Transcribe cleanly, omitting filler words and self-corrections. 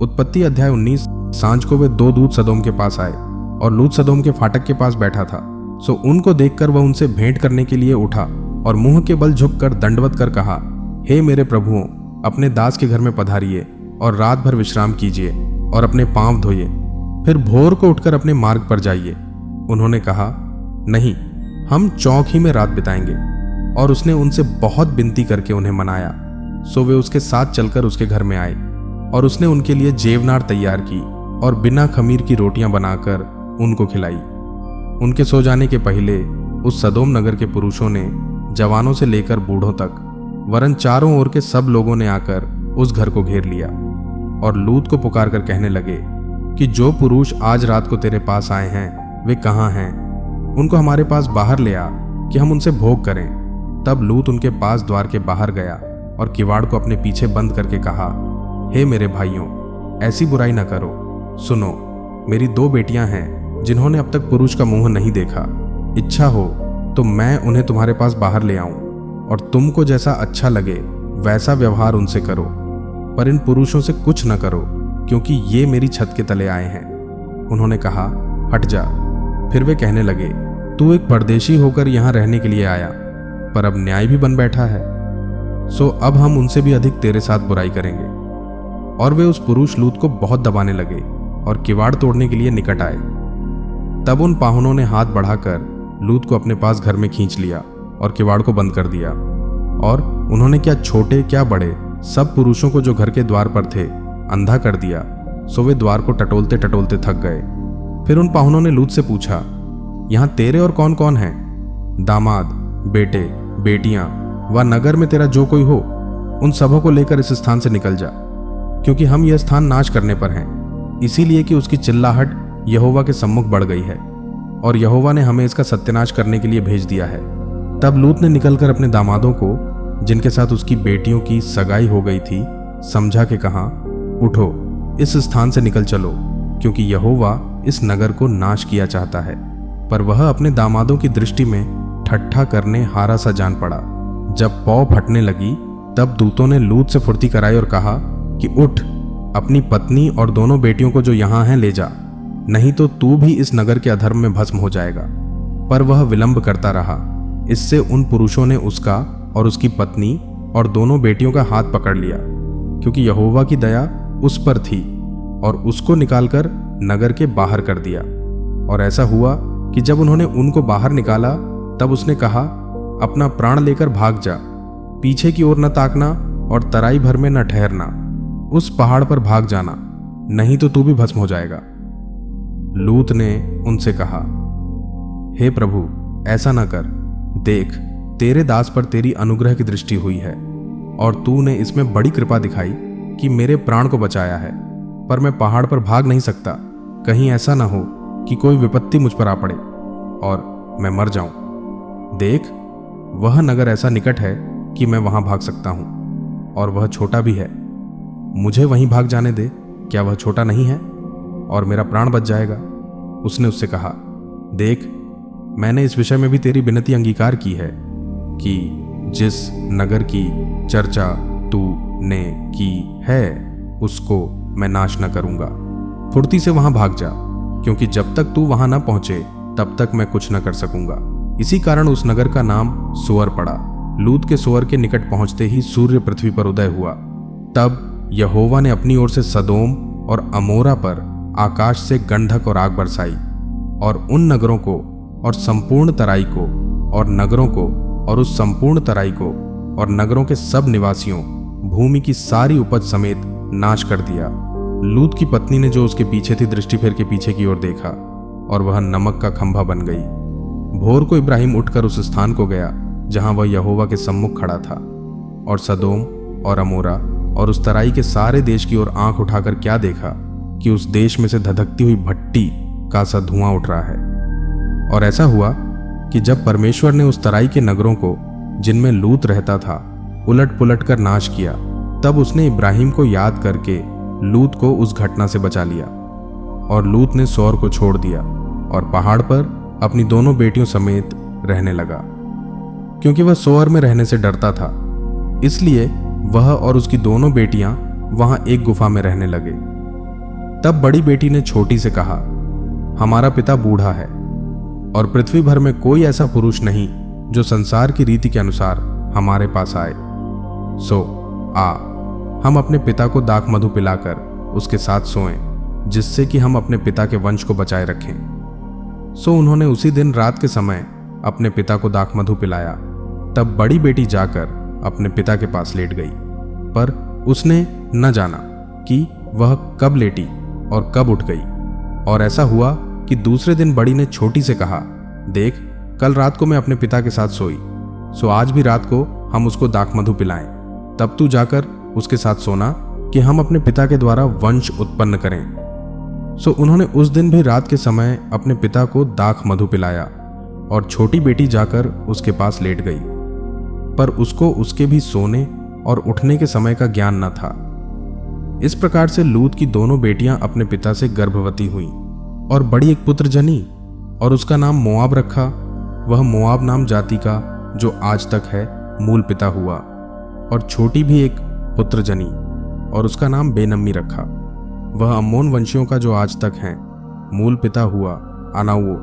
उत्पत्ति अध्याय 19। सांझ को वे दो दूत सदोम के पास आए और लूत सदोम के फाटक के पास बैठा था। सो उनको देखकर वह उनसे भेंट करने के लिए उठा और मुंह के बल झुककर दंडवत कर कहा, हे मेरे प्रभुओं, अपने दास के घर में पधारिए और रात भर विश्राम कीजिए और अपने पांव धोइए, फिर भोर को उठकर अपने मार्ग पर जाइए। उन्होंने कहा, नहीं, हम चौक ही में रात बिताएंगे। और उसने उनसे बहुत विनती करके उन्हें मनाया। सो वे उसके साथ चलकर उसके घर में आए और उसने उनके लिए जेवनार तैयार की और बिना खमीर की रोटियां बनाकर उनको खिलाई। उनके सो जाने के पहले उस सदोम नगर के पुरुषों ने, जवानों से लेकर बूढ़ों तक, वरन चारों ओर के सब लोगों ने आकर उस घर को घेर लिया और लूत को पुकार कर कहने लगे कि जो पुरुष आज रात को तेरे पास आए हैं वे कहाँ हैं? उनको हमारे पास बाहर ले आ कि हम उनसे भोग करें। तब लूत उनके पास द्वार के बाहर गया और किवाड़ को अपने पीछे बंद करके कहा, हे मेरे भाइयों, ऐसी बुराई न करो। सुनो, मेरी दो बेटियां हैं जिन्होंने अब तक पुरुष का मुंह नहीं देखा। इच्छा हो तो मैं उन्हें तुम्हारे पास बाहर ले आऊं और तुमको जैसा अच्छा लगे वैसा व्यवहार उनसे करो, पर इन पुरुषों से कुछ न करो, क्योंकि ये मेरी छत के तले आए हैं। उन्होंने कहा, हट जा। फिर वे कहने लगे, तू एक परदेशी होकर यहाँ रहने के लिए आया, पर अब न्याय भी बन बैठा है। सो अब हम उनसे भी अधिक तेरे साथ बुराई करेंगे। और वे उस पुरुष लूत को बहुत दबाने लगे और किवाड़ तोड़ने के लिए निकट आए। तब उन पाहुनों ने हाथ बढ़ाकर लूत को अपने पास घर में खींच लिया और किवाड़ को बंद कर दिया। और उन्होंने क्या छोटे क्या बड़े सब पुरुषों को जो घर के द्वार पर थे अंधा कर दिया। सो वे द्वार को टटोलते टटोलते थक गए। फिर उन पाहुनों ने लूत से पूछा, यहाँ तेरे और कौन कौन हैं? दामाद, बेटे, बेटियां व नगर में तेरा जो कोई हो, उन सबों को लेकर इस स्थान से निकल जा, क्योंकि हम यह स्थान नाश करने पर हैं, इसीलिए कि उसकी चिल्लाहट यहोवा के सम्मुख बढ़ गई है और यहोवा ने हमें इसका सत्यानाश करने के लिए भेज दिया है। तब लूत ने निकलकर अपने दामादों को, जिनके साथ उसकी बेटियों की सगाई हो गई थी, समझा के कहा, उठो, इस स्थान से निकल चलो, क्योंकि यहोवा इस नगर को नाश किया चाहता है। पर वह अपने दामादों की दृष्टि में ठट्ठा करने हारा सा जान पड़ा। जब पौ फटने लगी तब दूतों ने लूत से फुर्ती कराई और कहा कि उठ, अपनी पत्नी और दोनों बेटियों को जो यहाँ हैं ले जा, नहीं तो तू भी इस नगर के अधर्म में भस्म हो जाएगा। पर वह विलंब करता रहा। इससे उन पुरुषों ने उसका और उसकी पत्नी और दोनों बेटियों का हाथ पकड़ लिया, क्योंकि यहोवा की दया उस पर थी, और उसको निकालकर नगर के बाहर कर दिया। और ऐसा हुआ कि जब उन्होंने उनको बाहर निकाला तब उसने कहा, अपना प्राण लेकर भाग जा, पीछे की ओर न ताकना और तराई भर में न ठहरना, उस पहाड़ पर भाग जाना, नहीं तो तू भी भस्म हो जाएगा। लूत ने उनसे कहा, हे प्रभु, ऐसा न कर। देख, तेरे दास पर तेरी अनुग्रह की दृष्टि हुई है और तूने इसमें बड़ी कृपा दिखाई कि मेरे प्राण को बचाया है, पर मैं पहाड़ पर भाग नहीं सकता, कहीं ऐसा ना हो कि कोई विपत्ति मुझ पर आ पड़े और मैं मर जाऊं। देख, वह नगर ऐसा निकट है कि मैं वहां भाग सकता हूं, और वह छोटा भी है। मुझे वहीं भाग जाने दे, क्या वह छोटा नहीं है? और मेरा प्राण बच जाएगा। उसने उससे कहा, देख, मैंने इस विषय में भी तेरी विनती अंगीकार की है कि जिस नगर की चर्चा तूने की है उसको मैं नाश न करूंगा। फुर्ती से वहां भाग जा, क्योंकि जब तक तू वहां न पहुंचे तब तक मैं कुछ न कर सकूंगा। इसी कारण उस नगर का नाम सोअर पड़ा। लूत के सोअर के निकट पहुंचते ही सूर्य पृथ्वी पर उदय हुआ। तब यहोवा ने अपनी ओर से सदोम और अमोरा पर आकाश से गंधक और आग बरसाई, और उन नगरों को और संपूर्ण तराई को और नगरों को और उस संपूर्ण तराई को और नगरों के सब निवासियों, भूमि की सारी उपज समेत नाश कर दिया। लूत की पत्नी ने जो उसके पीछे थी दृष्टि फेर के पीछे की ओर देखा, और वह नमक का खंभा बन गई। भोर को इब्राहिम उठकर उस स्थान को गया जहां वह यहोवा के सम्मुख खड़ा था, और सदोम और अमोरा और उस तराई के सारे देश की ओर आंख उठाकर क्या देखा कि उस देश में से धधकती हुई भट्टी का सा धुआं उठ रहा है। और ऐसा हुआ कि जब परमेश्वर ने उस तराई के नगरों को, जिनमें लूत रहता था, उलट पुलट कर नाश किया, तब उसने इब्राहिम को याद करके लूत को उस घटना से बचा लिया। और लूत ने सोअर को छोड़ दिया और पहाड़ पर अपनी दोनों बेटियों समेत रहने लगा, क्योंकि वह सोअर में रहने से डरता था। इसलिए वह और उसकी दोनों बेटियां वहां एक गुफा में रहने लगे। तब बड़ी बेटी ने छोटी से कहा, हमारा पिता बूढ़ा है और पृथ्वी भर में कोई ऐसा पुरुष नहीं जो संसार की रीति के अनुसार हमारे पास आए। सो आ, हम अपने पिता को दाख मधु पिलाकर उसके साथ सोएं, जिससे कि हम अपने पिता के वंश को बचाए रखें। सो उन्होंने उसी दिन रात के समय अपने पिता को दाख मधु पिलाया। तब बड़ी बेटी जाकर अपने पिता के पास लेट गई, पर उसने न जाना कि वह कब लेटी और कब उठ गई। और ऐसा हुआ कि दूसरे दिन बड़ी ने छोटी से कहा, देख, कल रात को मैं अपने पिता के साथ सोई, सो आज भी रात को हम उसको दाख मधु पिलाएं। तब तू जाकर उसके साथ सोना कि हम अपने पिता के द्वारा वंश उत्पन्न करें। सो उन्होंने उस दिन भी रात के समय अपने पिता को दाख मधु पिलाया और छोटी बेटी जाकर उसके पास लेट गई, पर उसको उसके भी सोने और उठने के समय का ज्ञान न था। इस प्रकार से लूत की दोनों बेटियां अपने पिता से गर्भवती हुईं और बड़ी एक पुत्र जनी और उसका नाम मोआब रखा। वह मोआब नाम जाति का जो आज तक है मूल पिता हुआ। और छोटी भी एक पुत्र जनी और उसका नाम बेनम्मी रखा। वह अम्मोन वंशियों का जो आज तक है मूल पिता हुआ अनाओ।